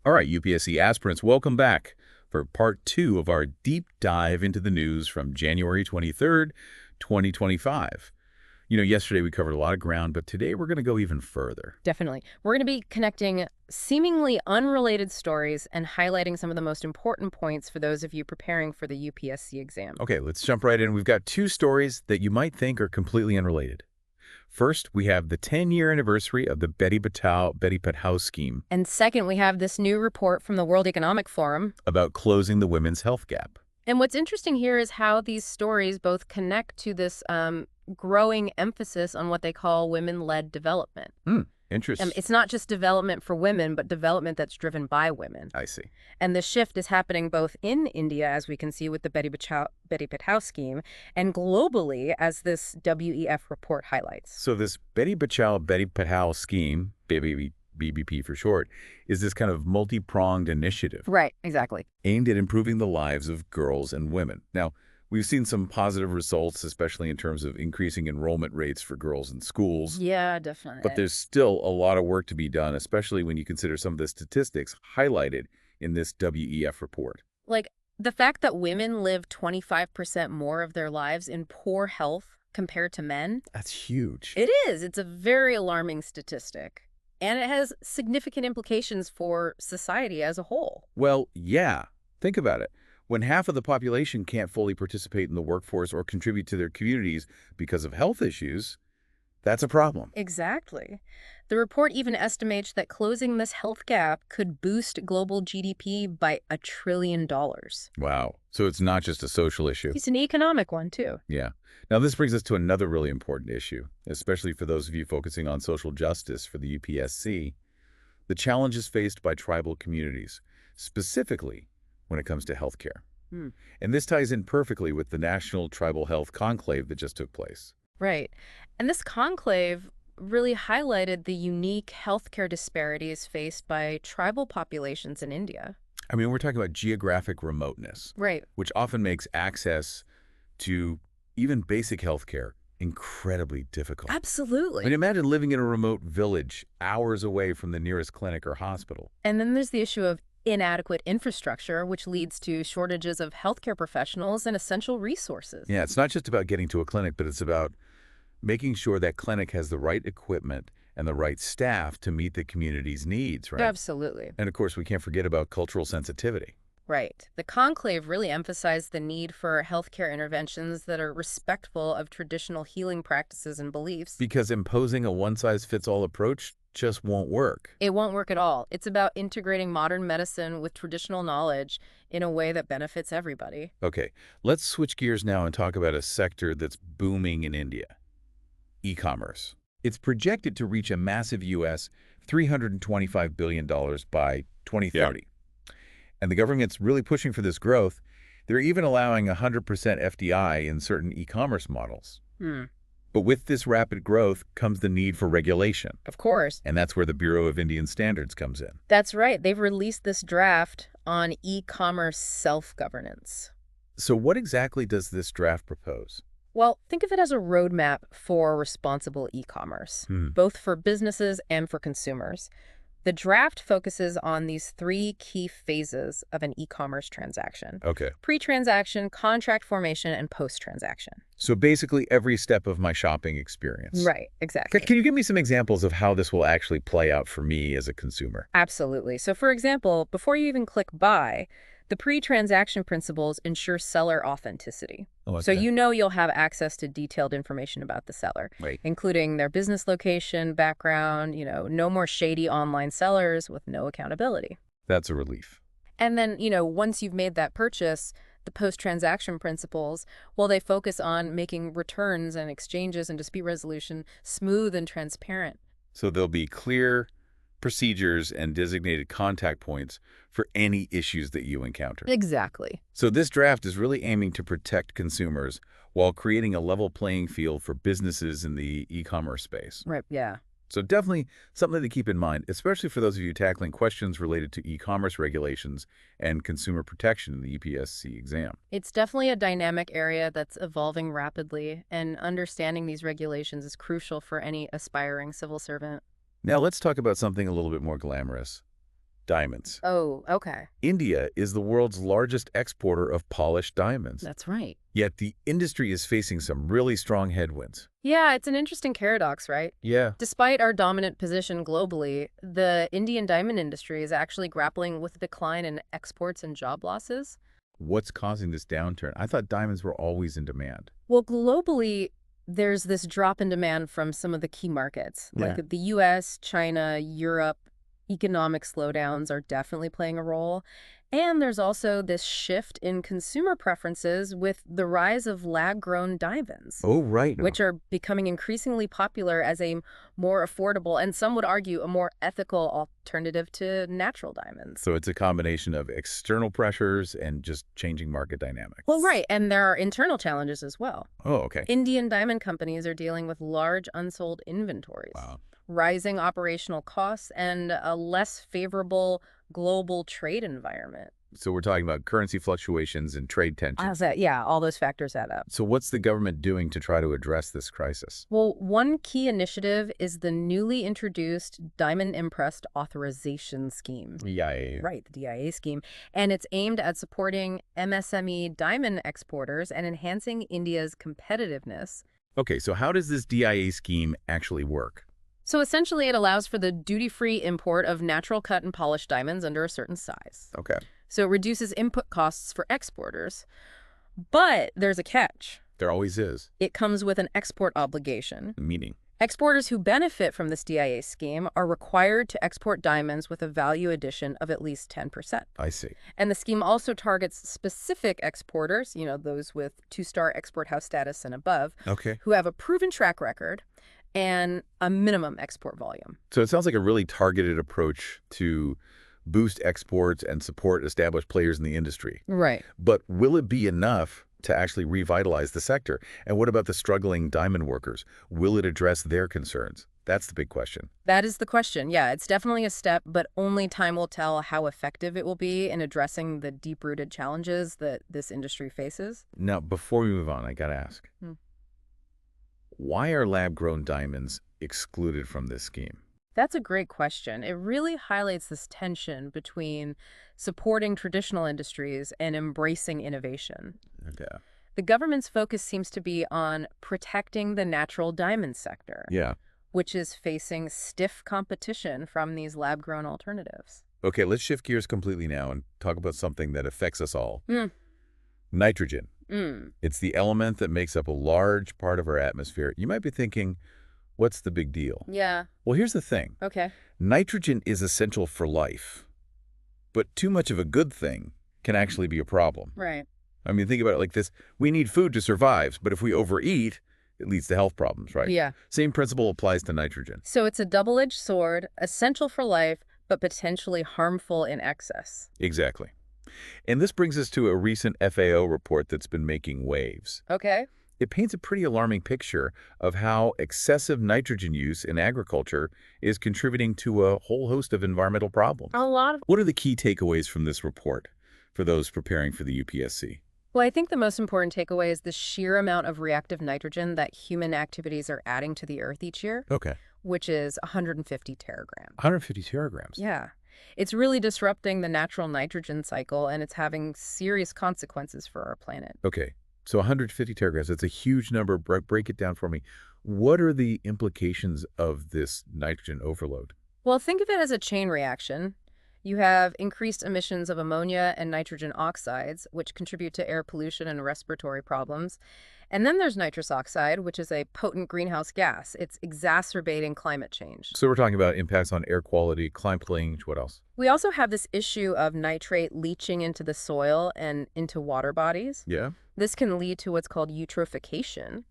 All right, UPSC aspirants, welcome back for part 2 of our deep dive into the news from January 23rd, 2025. Yesterday we covered a lot of ground, but today we're going to go even further. Definitely. We're going to be connecting seemingly unrelated stories and highlighting some of the most important points for those of you preparing for the UPSC exam. Okay, let's jump right in. We've got 2 stories that you might think are completely unrelated. First, we have the 10-year anniversary of the Beti Bachao Beti Padhao scheme And second, we have this new report from the World Economic Forum. about closing the women's health gap. And what's interesting here is how these stories both connect to this growing emphasis on what they call women-led development. Interesting. It's not just development for women, but development that's driven by women. I see. And the shift is happening both in India, as we can see with the Beti Bachao Beti Padhao scheme, and globally, as this WEF report highlights. So this Beti Bachao Beti Padhao scheme, BBP for short, is this kind of multi-pronged initiative Right, exactly. aimed at improving the lives of girls and women. Now, we've seen some positive results, especially in terms of increasing enrollment rates for girls in schools. Yeah, definitely. But there's still a lot of work to be done, especially when you consider some of the statistics highlighted in this WEF report. Like, the fact that women live 25% more of their lives in poor health compared to men. That's huge. It is. It's a very alarming statistic. And it has significant implications for society as a whole. Well, yeah. Think about it. When half of the population can't fully participate in the workforce or contribute to their communities because of health issues, that's a problem. Exactly. The report even estimates that closing this health gap could boost global GDP by $1 trillion. Wow. So it's not just a social issue. It's an economic one, too. Yeah. Now, this brings us to another really important issue, especially for those of you focusing on social justice for the UPSC, the challenges faced by tribal communities, specifically when it comes to healthcare. And this ties in perfectly with the National Tribal Health Conclave that just took place. Right. And this conclave really highlighted the unique healthcare disparities faced by tribal populations in India. I mean, we're talking about geographic remoteness, Right. which often makes access to even basic healthcare incredibly difficult. Absolutely. I mean, imagine living in a remote village hours away from the nearest clinic or hospital. And then there's the issue of inadequate infrastructure, which leads to shortages of healthcare professionals and essential resources. Yeah, it's not just about getting to a clinic, but it's about making sure that clinic has the right equipment and the right staff to meet the community's needs, right? Absolutely. And of course, we can't forget about cultural sensitivity. Right. The conclave really emphasized the need for healthcare interventions that are respectful of traditional healing practices and beliefs. Because imposing a one-size-fits-all approach just won't work. It won't work at all. It's about integrating modern medicine with traditional knowledge in a way that benefits everybody. Okay, let's switch gears now and talk about a sector that's booming in India. E-commerce. It's projected to reach a massive U.S. $325 billion by 2030. And the government's really pushing for this growth. They're even allowing 100% FDI in certain e-commerce models. But with this rapid growth comes the need for regulation. Of course. And that's where the Bureau of Indian Standards comes in. That's right. They've released this draft on e-commerce self-governance. So what exactly does this draft propose? Well, think of it as a roadmap for responsible e-commerce, both for businesses and for consumers. The draft focuses on these 3 key phases of an e-commerce transaction. Okay. Pre-transaction, contract formation, and post-transaction. So basically every step of my shopping experience. Right, exactly. Can you give me some examples of how this will actually play out for me as a consumer? Absolutely. So for example, before you even click buy, the pre-transaction principles ensure seller authenticity. So you know you'll have access to detailed information about the seller, including their business location, background, no more shady online sellers with no accountability. That's a relief. And then, once you've made that purchase, the post-transaction principles, well, they focus on making returns and exchanges and dispute resolution smooth and transparent. So there'll be clear procedures and designated contact points for any issues that you encounter. Exactly. So this draft is really aiming to protect consumers while creating a level playing field for businesses in the e-commerce space. Right, yeah. So definitely something to keep in mind, especially for those of you tackling questions related to e-commerce regulations and consumer protection in the UPSC exam. It's definitely a dynamic area that's evolving rapidly, and understanding these regulations is crucial for any aspiring civil servant. Now let's talk about something a little bit more glamorous. diamonds. Oh, okay. India is the world's largest exporter of polished diamonds. That's right. Yet the industry is facing some really strong headwinds. Yeah, it's an interesting paradox, right? Yeah. Despite our dominant position globally, the Indian diamond industry is actually grappling with a decline in exports and job losses. What's causing this downturn? I thought diamonds were always in demand. Well, globally, there's this drop in demand from some of the key markets, Yeah. like the US, China, Europe. Economic slowdowns are definitely playing a role. And there's also this shift in consumer preferences with the rise of lab-grown diamonds, Oh, right. which are becoming increasingly popular as a more affordable, and some would argue a more ethical alternative to natural diamonds. So it's a combination of external pressures and just changing market dynamics. Well, right, and there are internal challenges as well. Oh, okay. Indian diamond companies are dealing with large unsold inventories, Wow. rising operational costs, and a less favorable global trade environment. So we're talking about currency fluctuations and trade tensions. Yeah, all those factors add up. So what's the government doing to try to address this crisis? Well, one key initiative is the newly introduced Diamond Imprest Authorization Scheme. Yeah. Right, the DIA scheme. And it's aimed at supporting MSME diamond exporters and enhancing India's competitiveness. Okay, so how does this DIA scheme actually work? So essentially, it allows for the duty-free import of natural cut and polished diamonds under a certain size. Okay. So it reduces input costs for exporters. But there's a catch. There always is. It comes with an export obligation. Meaning? Exporters who benefit from this DIA scheme are required to export diamonds with a value addition of at least 10%. I see. And the scheme also targets specific exporters, those with two-star export house status and above, Okay. who have a proven track record and a minimum export volume. So it sounds like a really targeted approach to boost exports and support established players in the industry. Right. But will it be enough to actually revitalize the sector? And what about the struggling diamond workers? Will it address their concerns? That's the big question. That is the question. Yeah, it's definitely a step, but only time will tell how effective it will be in addressing the deep-rooted challenges that this industry faces. Now, before we move on, I got to ask, why are lab-grown diamonds excluded from this scheme? That's a great question. It really highlights this tension between supporting traditional industries and embracing innovation. Okay. The government's focus seems to be on protecting the natural diamond sector, Yeah. which is facing stiff competition from these lab-grown alternatives. Okay, let's shift gears completely now and talk about something that affects us all. Nitrogen. It's the element that makes up a large part of our atmosphere. You might be thinking, what's the big deal? Yeah. Well, here's the thing. Okay. Nitrogen is essential for life, but too much of a good thing can actually be a problem. Right. I mean, think about it like this. We need food to survive, but if we overeat, it leads to health problems, right? Yeah. Same principle applies to nitrogen. So it's a double-edged sword, essential for life, but potentially harmful in excess. Exactly. And this brings us to a recent FAO report that's been making waves. Okay. It paints a pretty alarming picture of how excessive nitrogen use in agriculture is contributing to a whole host of environmental problems. A lot of... What are the key takeaways from this report for those preparing for the UPSC? Well, I think the most important takeaway is the sheer amount of reactive nitrogen that human activities are adding to the earth each year, Okay. which is 150 teragrams. 150 teragrams. Yeah. It's really disrupting the natural nitrogen cycle, and it's having serious consequences for our planet. Okay. So 150 teragrams, that's a huge number. Break it down for me. What are the implications of this nitrogen overload? Well, think of it as a chain reaction. You have increased emissions of ammonia and nitrogen oxides, which contribute to air pollution and respiratory problems. And then there's nitrous oxide, which is a potent greenhouse gas. It's exacerbating climate change. So we're talking about impacts on air quality, climate change, what else? We also have this issue of nitrate leaching into the soil and into water bodies. Yeah. This can lead to what's called eutrophication,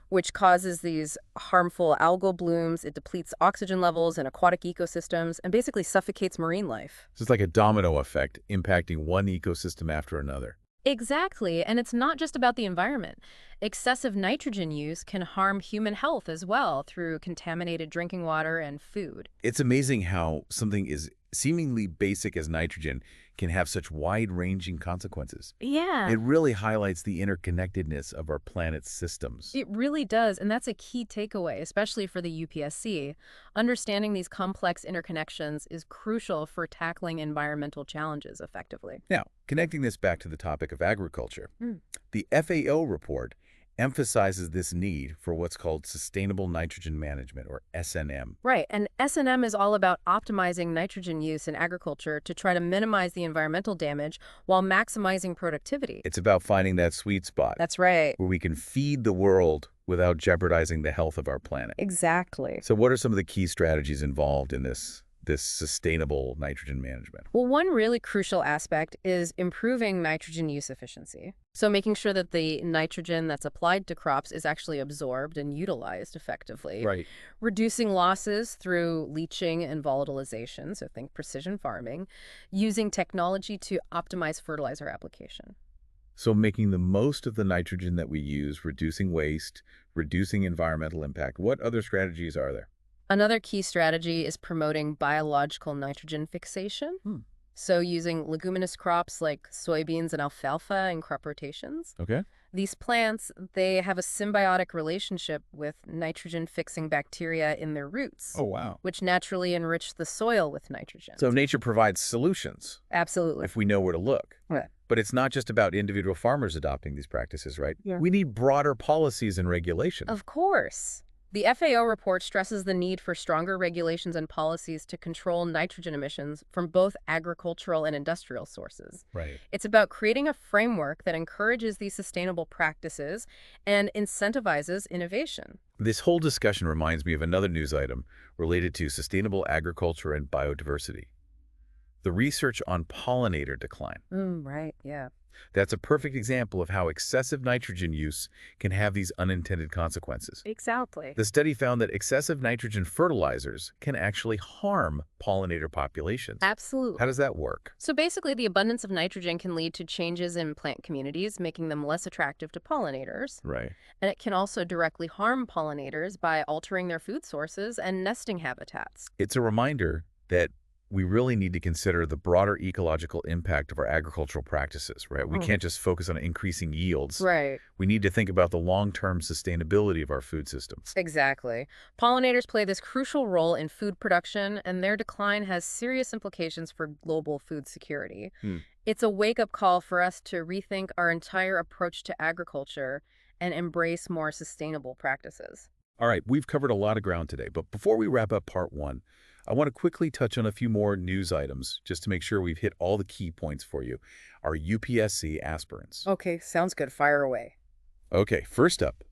which causes these harmful algal blooms. It depletes oxygen levels in aquatic ecosystems and basically suffocates marine life. So it's like a domino effect impacting one ecosystem after another. Exactly, and it's not just about the environment. Excessive nitrogen use can harm human health as well through contaminated drinking water and food. It's amazing how something is seemingly basic as nitrogen can have such wide-ranging consequences. Yeah. It really highlights the interconnectedness of our planet's systems. It really does, and that's a key takeaway, especially for the UPSC. Understanding these complex interconnections is crucial for tackling environmental challenges effectively. Now, connecting this back to the topic of agriculture, Mm. the FAO report emphasizes this need for what's called sustainable nitrogen management, or SNM. Right, and S&M is all about optimizing nitrogen use in agriculture to try to minimize the environmental damage while maximizing productivity. It's about finding that sweet spot That's right. where we can feed the world without jeopardizing the health of our planet. Exactly. So what are some of the key strategies involved in this sustainable nitrogen management? Well, one really crucial aspect is improving nitrogen use efficiency. So making sure that the nitrogen that's applied to crops is actually absorbed and utilized effectively. Right. Reducing losses through leaching and volatilization, so think precision farming. Using technology to optimize fertilizer application. So making the most of the nitrogen that we use, reducing waste, reducing environmental impact. What other strategies are there? Another key strategy is promoting biological nitrogen fixation. So using leguminous crops like soybeans and alfalfa in crop rotations. Okay. These plants, they have a symbiotic relationship with nitrogen-fixing bacteria in their roots. Oh, wow. Which naturally enrich the soil with nitrogen. So nature provides solutions. Absolutely. If we know where to look. Right. But it's not just about individual farmers adopting these practices, right? Yeah. We need broader policies and regulations. Of course. The FAO report stresses the need for stronger regulations and policies to control nitrogen emissions from both agricultural and industrial sources. Right. It's about creating a framework that encourages these sustainable practices and incentivizes innovation. This whole discussion reminds me of another news item related to sustainable agriculture and biodiversity. The research on pollinator decline. Right, yeah. That's a perfect example of how excessive nitrogen use can have these unintended consequences. Exactly. The study found that excessive nitrogen fertilizers can actually harm pollinator populations. Absolutely. How does that work? So basically, the abundance of nitrogen can lead to changes in plant communities, making them less attractive to pollinators. Right. And it can also directly harm pollinators by altering their food sources and nesting habitats. It's a reminder that we really need to consider the broader ecological impact of our agricultural practices, right? We can't just focus on increasing yields. Right. We need to think about the long-term sustainability of our food systems. Exactly. Pollinators play this crucial role in food production, and their decline has serious implications for global food security. It's a wake-up call for us to rethink our entire approach to agriculture and embrace more sustainable practices. All right, we've covered a lot of ground today, but before we wrap up part one, I want to quickly touch on a few more news items just to make sure we've hit all the key points for you, our UPSC aspirants. Okay, sounds good. Fire away. Okay, first up,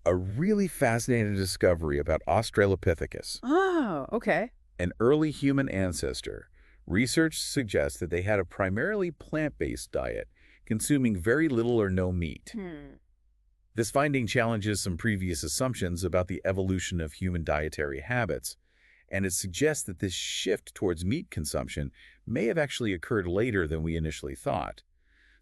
a really fascinating discovery about Australopithecus. Oh, okay. An early human ancestor. Research suggests that they had a primarily plant-based diet, consuming very little or no meat. This finding challenges some previous assumptions about the evolution of human dietary habits, and it suggests that this shift towards meat consumption may have actually occurred later than we initially thought.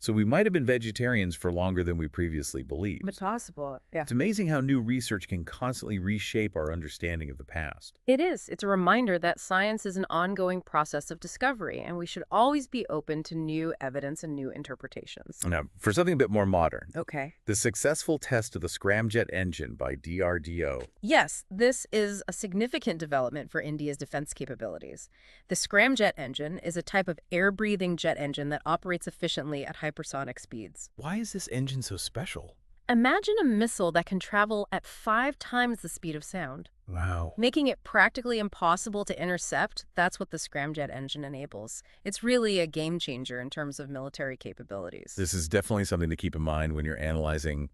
So we might have been vegetarians for longer than we previously believed. It's possible, yeah. It's amazing how new research can constantly reshape our understanding of the past. It is. It's a reminder that science is an ongoing process of discovery, and we should always be open to new evidence and new interpretations. Now, for something a bit more modern, Okay. the successful test of the scramjet engine by DRDO. Yes, this is a significant development for India's defense capabilities. The scramjet engine is a type of air-breathing jet engine that operates efficiently at hypersonic speeds. Why is this engine so special? Imagine a missile that can travel at 5 times the speed of sound. Wow. Making it practically impossible to intercept, that's what the scramjet engine enables. It's really a game changer in terms of military capabilities. This is definitely something to keep in mind when you're analyzing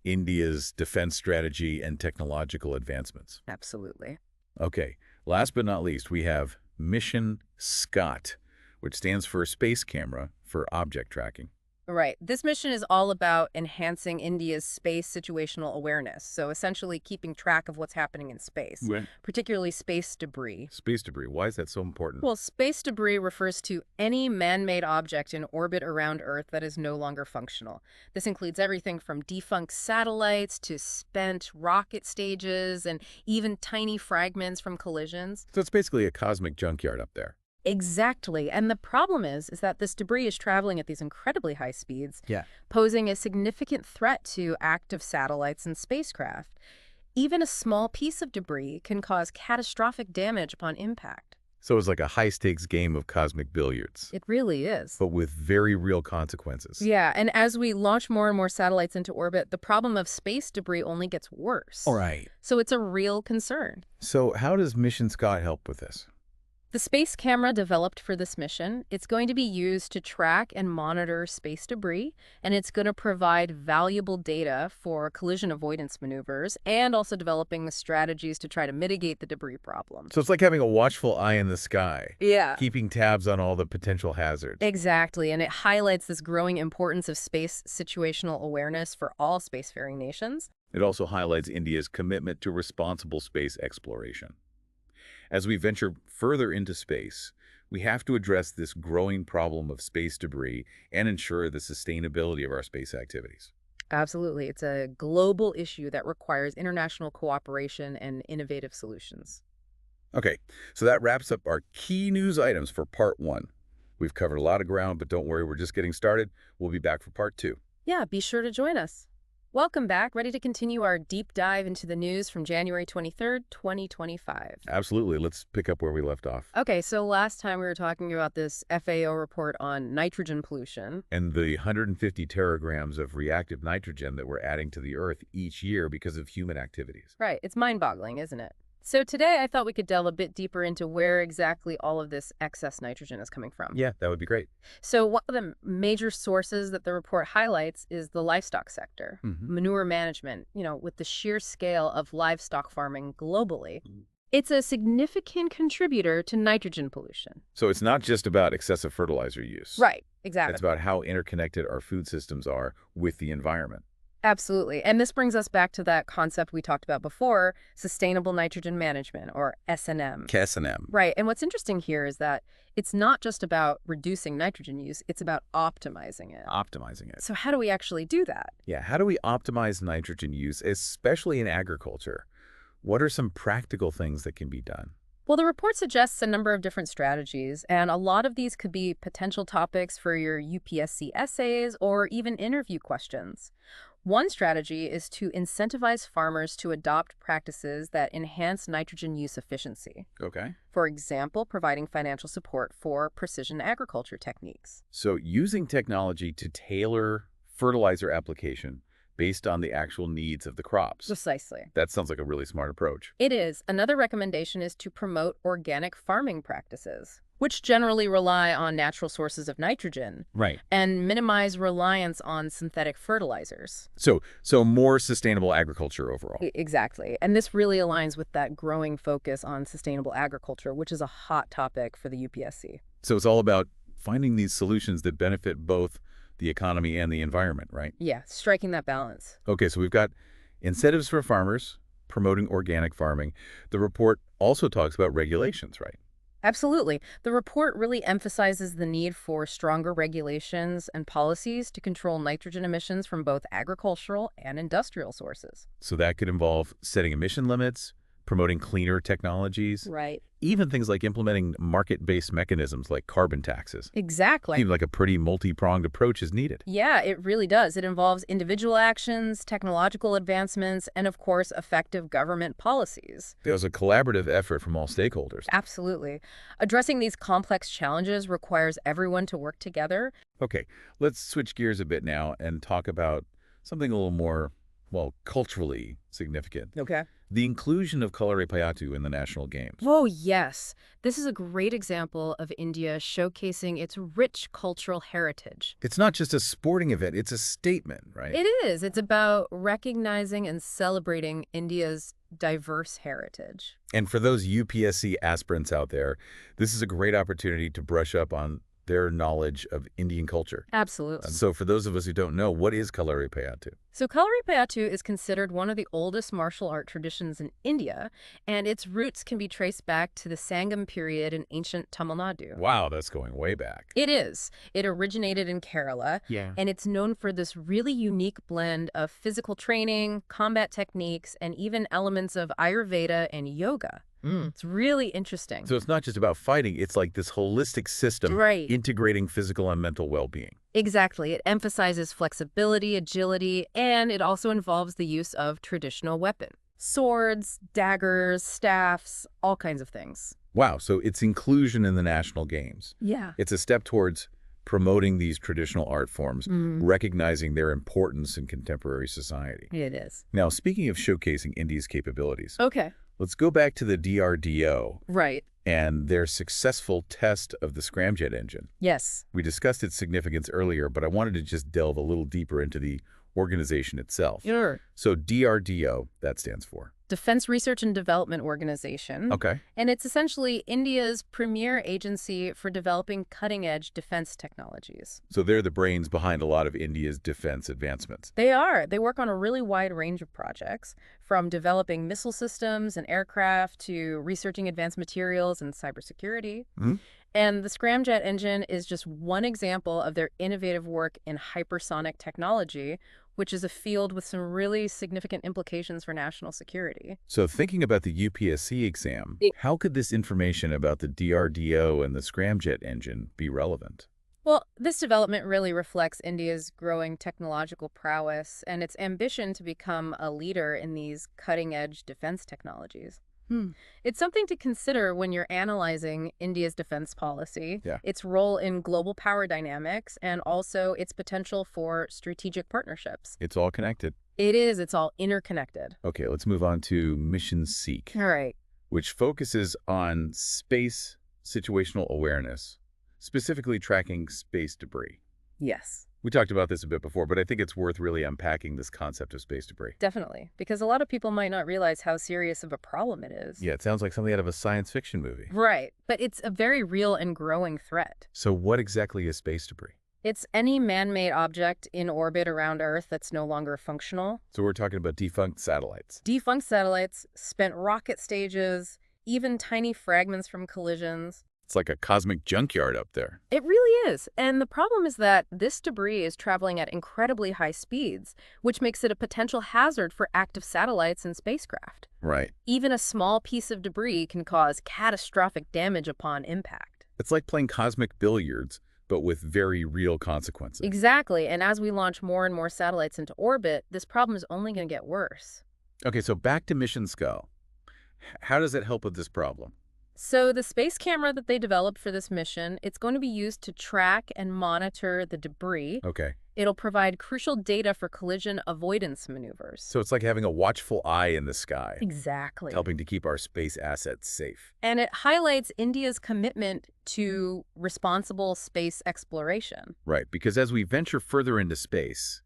India's defense strategy and technological advancements. Absolutely. Okay, last but not least, we have Mission SCOT, which stands for Space Camera for Object Tracking. Right. This mission is all about enhancing India's space situational awareness, so essentially keeping track of what's happening in space, particularly space debris. Space debris, why is that so important? Well, space debris refers to any man-made object in orbit around Earth that is no longer functional. This includes everything from defunct satellites to spent rocket stages and even tiny fragments from collisions. So it's basically a cosmic junkyard up there. Exactly. And the problem is that this debris is traveling at these incredibly high speeds, Yeah. posing a significant threat to active satellites and spacecraft. Even a small piece of debris can cause catastrophic damage upon impact. So it's like a high-stakes game of cosmic billiards, It really is. but with very real consequences. Yeah, and as we launch more and more satellites into orbit, the problem of space debris only gets worse. All right. So it's a real concern. So how does Mission SCOT help with this? The space camera developed for this mission, it's going to be used to track and monitor space debris, and it's going to provide valuable data for collision avoidance maneuvers and also developing the strategies to try to mitigate the debris problem. So it's like having a watchful eye in the sky, Yeah. keeping tabs on all the potential hazards. Exactly, and it highlights this growing importance of space situational awareness for all spacefaring nations. It also highlights India's commitment to responsible space exploration. As we venture further into space, we have to address this growing problem of space debris and ensure the sustainability of our space activities. Absolutely. It's a global issue that requires international cooperation and innovative solutions. Okay, so that wraps up our key news items for Part 1. We've covered a lot of ground, but don't worry, we're just getting started. We'll be back for Part 2. Yeah, be sure to join us. Welcome back. Ready to continue our deep dive into the news from January 23rd, 2025. Absolutely. Let's pick up where we left off. Okay, so last time we were talking about this FAO report on nitrogen pollution. And the 150 teragrams of reactive nitrogen that we're adding to the Earth each year because of human activities. Right, it's mind-boggling, isn't it? So today I thought we could delve a bit deeper into where exactly all of this excess nitrogen is coming from. Yeah, that would be great. So one of the major sources that the report highlights is the livestock sector, manure management, with the sheer scale of livestock farming globally. It's a significant contributor to nitrogen pollution. So it's not just about excessive fertilizer use. Right, exactly. It's about how interconnected our food systems are with the environment. Absolutely. And this brings us back to that concept we talked about before, sustainable nitrogen management, or S&M. S&M. Right. And what's interesting here is that it's not just about reducing nitrogen use, it's about optimizing it. Optimizing it. So how do we actually do that? Yeah, how do we optimize nitrogen use, especially in agriculture? What are some practical things that can be done? Well, the report suggests a number of different strategies, and a lot of these could be potential topics for your UPSC essays or even interview questions. One strategy is to incentivize farmers to adopt practices that enhance nitrogen use efficiency. Okay. For example, providing financial support for precision agriculture techniques. So using technology to tailor fertilizer application based on the actual needs of the crops. Precisely. That sounds like a really smart approach. It is. Another recommendation is to promote organic farming practices, which generally rely on natural sources of nitrogen. Right. And minimize reliance on synthetic fertilizers. So more sustainable agriculture overall. Exactly. And this really aligns with that growing focus on sustainable agriculture, which is a hot topic for the UPSC. So it's all about finding these solutions that benefit both the economy and the environment, right? Yeah, striking that balance. Okay, so we've got incentives for farmers, promoting organic farming. The report also talks about regulations, right? Absolutely. The report really emphasizes the need for stronger regulations and policies to control nitrogen emissions from both agricultural and industrial sources. So that could involve setting emission limits, promoting cleaner technologies, Right. even things like implementing market-based mechanisms like carbon taxes. Exactly. Seems like a pretty multi-pronged approach is needed. Yeah, it really does. It involves individual actions, technological advancements, and of course, effective government policies. There's a collaborative effort from all stakeholders. Absolutely. Addressing these complex challenges requires everyone to work together. Okay, let's switch gears a bit now and talk about something a little more, well, culturally significant. Okay. The inclusion of Kalari Payattu in the national games. Oh, yes. This is a great example of India showcasing its rich cultural heritage. It's not just a sporting event, it's a statement, right? It is. It's about recognizing and celebrating India's diverse heritage. And for those UPSC aspirants out there, this is a great opportunity to brush up on their knowledge of Indian culture. Absolutely. So for those of us who don't know, what is Kalari Payattu? So Kalari Payattu is considered one of the oldest martial art traditions in India, and its roots can be traced back to the Sangam period in ancient Tamil Nadu. Wow, that's going way back. It is. It originated in Kerala, and it's known for this really unique blend of physical training, combat techniques, and even elements of Ayurveda and yoga. It's really interesting. So it's not just about fighting, it's like this holistic system integrating physical and mental well-being. Exactly. It emphasizes flexibility, agility, and it also involves the use of traditional weapons. Swords, daggers, staffs, all kinds of things. Wow, so it's inclusion in the national games. Yeah. It's a step towards promoting these traditional art forms, recognizing their importance in contemporary society. It is. Now, speaking of showcasing India's capabilities, Okay. let's go back to the DRDO. Right. And their successful test of the scramjet engine. Yes. We discussed its significance earlier, but I wanted to just delve a little deeper into the organization itself. Sure. So DRDO, that stands for? Defense Research and Development Organization. Okay. And it's essentially India's premier agency for developing cutting-edge defense technologies. So they're the brains behind a lot of India's defense advancements. They are. They work on a really wide range of projects, from developing missile systems and aircraft to researching advanced materials and cybersecurity. And the scramjet engine is just one example of their innovative work in hypersonic technology, which is a field with some really significant implications for national security. So thinking about the UPSC exam, how could this information about the DRDO and the scramjet engine be relevant? Well, this development really reflects India's growing technological prowess and its ambition to become a leader in these cutting-edge defense technologies. It's something to consider when you're analyzing India's defense policy, its role in global power dynamics, and also its potential for strategic partnerships. It's all connected. It is. It's all interconnected. Okay, let's move on to Mission Seek. All right. Which focuses on space situational awareness, specifically tracking space debris. Yes. We talked about this a bit before, but I think it's worth really unpacking this concept of space debris. Definitely, because a lot of people might not realize how serious of a problem it is. Yeah, it sounds like something out of a science fiction movie. Right, but it's a very real and growing threat. So what exactly is space debris? It's any man-made object in orbit around Earth that's no longer functional. So we're talking about defunct satellites. Defunct satellites, spent rocket stages, even tiny fragments from collisions. It's like a cosmic junkyard up there. It really is. And the problem is that this debris is traveling at incredibly high speeds, which makes it a potential hazard for active satellites and spacecraft. Right. Even a small piece of debris can cause catastrophic damage upon impact. It's like playing cosmic billiards, but with very real consequences. Exactly. And as we launch more and more satellites into orbit, this problem is only going to get worse. Okay, so back to Mission Skull. How does it help with this problem? So the space camera that they developed for this mission, it's going to be used to track and monitor the debris. Okay. It'll provide crucial data for collision avoidance maneuvers. So it's like having a watchful eye in the sky. Exactly. Helping to keep our space assets safe. And it highlights India's commitment to responsible space exploration. Right, because as we venture further into space,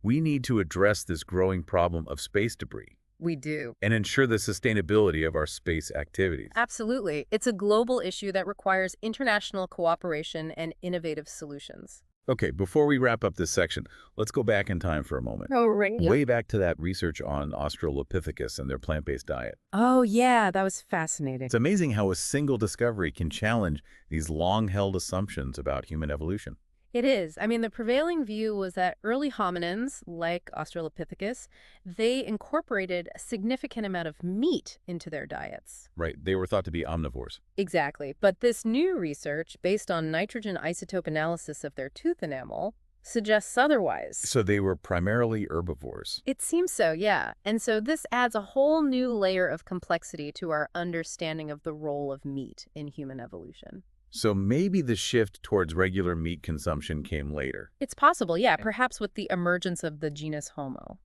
we need to address this growing problem of space debris. We do. And ensure the sustainability of our space activities. Absolutely. It's a global issue that requires international cooperation and innovative solutions. Okay, before we wrap up this section, let's go back in time for a moment. Oh, right. Way back to that research on Australopithecus and their plant-based diet. Oh, yeah, that was fascinating. It's amazing how a single discovery can challenge these long-held assumptions about human evolution. It is. I mean, the prevailing view was that early hominins, like Australopithecus, they incorporated a significant amount of meat into their diets. Right. They were thought to be omnivores. Exactly. But this new research, based on nitrogen isotope analysis of their tooth enamel, suggests otherwise. So they were primarily herbivores. It seems so, yeah. And so this adds a whole new layer of complexity to our understanding of the role of meat in human evolution. So maybe the shift towards regular meat consumption came later. It's possible, yeah, perhaps with the emergence of the genus Homo.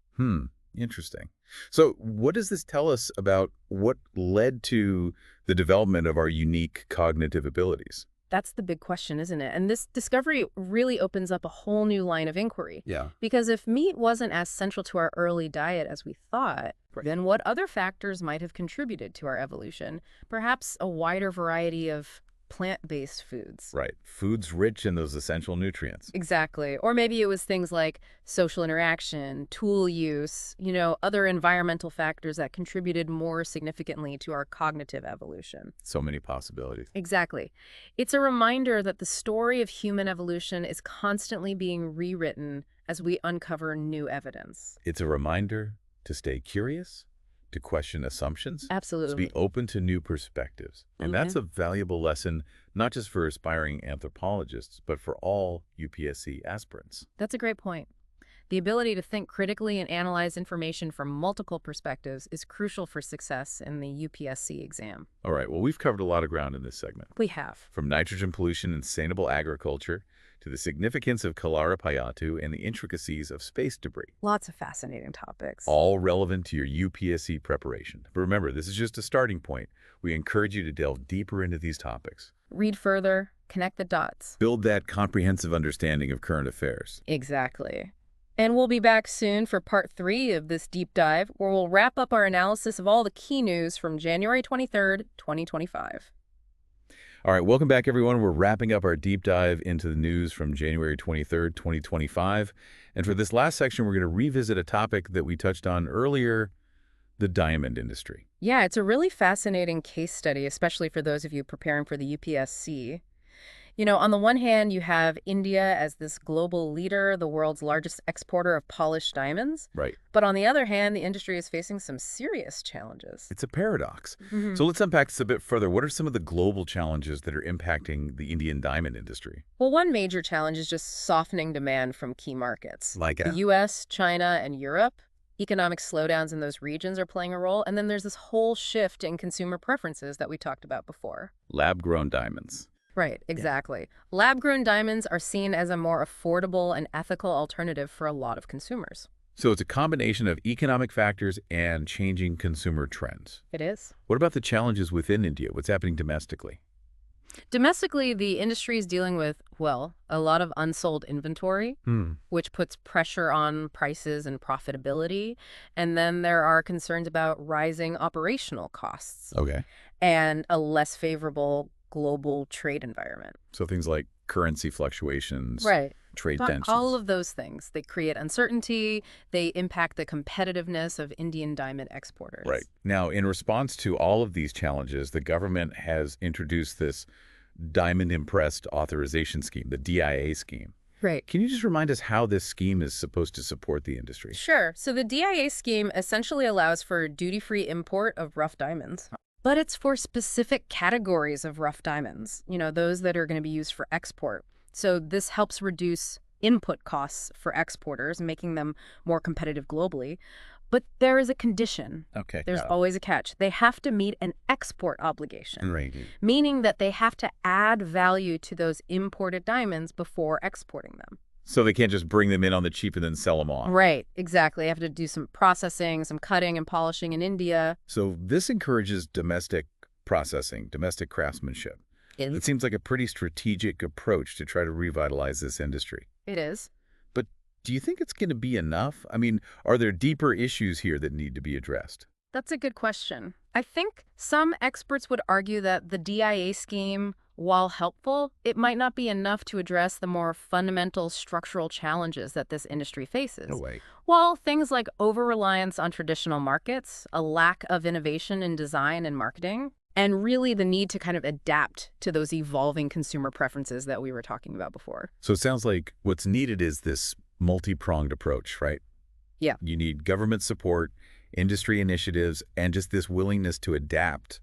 Interesting. So what does this tell us about what led to the development of our unique cognitive abilities? That's the big question, isn't it? And this discovery really opens up a whole new line of inquiry. Yeah. Because if meat wasn't as central to our early diet as we thought, then what other factors might have contributed to our evolution? Perhaps a wider variety of plant-based foods. Right. Foods rich in those essential nutrients. Exactly. Or maybe it was things like social interaction, tool use, other environmental factors that contributed more significantly to our cognitive evolution. So many possibilities. Exactly. It's a reminder that the story of human evolution is constantly being rewritten as we uncover new evidence. It's a reminder to stay curious, to question assumptions, to Absolutely. be open to new perspectives. And that's a valuable lesson, not just for aspiring anthropologists, but for all UPSC aspirants. That's a great point. The ability to think critically and analyze information from multiple perspectives is crucial for success in the UPSC exam. All right, well, we've covered a lot of ground in this segment. We have. From nitrogen pollution and sustainable agriculture to the significance of Kalara Payatu and the intricacies of space debris. Lots of fascinating topics. All relevant to your UPSC preparation. But remember, this is just a starting point. We encourage you to delve deeper into these topics. Read further, connect the dots. Build that comprehensive understanding of current affairs. Exactly. And we'll be back soon for part 3 of this deep dive, where we'll wrap up our analysis of all the key news from January 23rd, 2025. All right, welcome back, everyone. We're wrapping up our deep dive into the news from January 23rd, 2025. And for this last section, we're going to revisit a topic that we touched on earlier, the diamond industry. Yeah, it's a really fascinating case study, especially for those of you preparing for the UPSC. You know, on the one hand, you have India as this global leader, the world's largest exporter of polished diamonds. Right. But on the other hand, the industry is facing some serious challenges. It's a paradox. So let's unpack this a bit further. What are some of the global challenges that are impacting the Indian diamond industry? Well, one major challenge is just softening demand from key markets. Like the U.S., China, and Europe. Economic slowdowns in those regions are playing a role. And then there's this whole shift in consumer preferences that we talked about before. lab-grown diamonds. Right, exactly. Lab-grown diamonds are seen as a more affordable and ethical alternative for a lot of consumers. So it's a combination of economic factors and changing consumer trends. It is. What about the challenges within India? What's happening domestically? Domestically, the industry is dealing with, well, a lot of unsold inventory, which puts pressure on prices and profitability. And then there are concerns about rising operational costs Okay. and a less favorable global trade environment. So things like currency fluctuations, Right. trade tensions. All of those things. They create uncertainty. They impact the competitiveness of Indian diamond exporters. Right. Now, in response to all of these challenges, the government has introduced this Diamond Imprest Authorization Scheme, the DIA scheme. Right. Can you just remind us how this scheme is supposed to support the industry? Sure. So the DIA scheme essentially allows for duty-free import of rough diamonds. But it's for specific categories of rough diamonds, you know, those that are going to be used for export. So this helps reduce input costs for exporters, making them more competitive globally. But there is a condition. Okay. There's always a catch. They have to meet an export obligation, Right. meaning that they have to add value to those imported diamonds before exporting them. So they can't just bring them in on the cheap and then sell them off. Right, exactly. They have to do some processing, some cutting and polishing in India. So this encourages domestic processing, domestic craftsmanship. It seems like a pretty strategic approach to try to revitalize this industry. It is. But do you think it's going to be enough? I mean, are there deeper issues here that need to be addressed? That's a good question. I think some experts would argue that the DIA scheme, while helpful, it might not be enough to address the more fundamental structural challenges that this industry faces. No way. While things like over-reliance on traditional markets, a lack of innovation in design and marketing, and really the need to kind of adapt to those evolving consumer preferences that we were talking about before. So it sounds like what's needed is this multi-pronged approach, right? Yeah. You need government support, industry initiatives, and just this willingness to adapt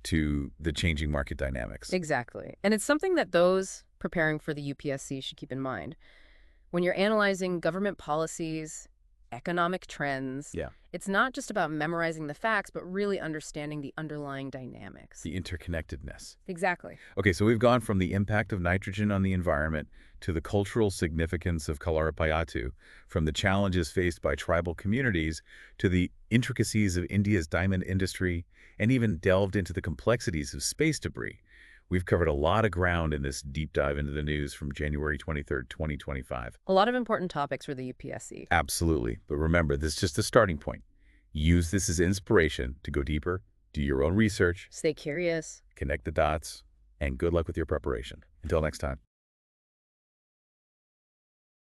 to the changing market dynamics. Exactly. And it's something that those preparing for the UPSC should keep in mind. When you're analyzing government policies, economic trends, it's not just about memorizing the facts, but really understanding the underlying dynamics. The interconnectedness. Exactly. Okay, so we've gone from the impact of nitrogen on the environment to the cultural significance of Kalara Payatu, from the challenges faced by tribal communities to the intricacies of India's diamond industry, and even delved into the complexities of space debris. We've covered a lot of ground in this deep dive into the news from January 23rd, 2025. A lot of important topics for the UPSC. Absolutely. But remember, this is just a starting point. Use this as inspiration to go deeper, do your own research, Stay curious. connect the dots, and good luck with your preparation. Until next time.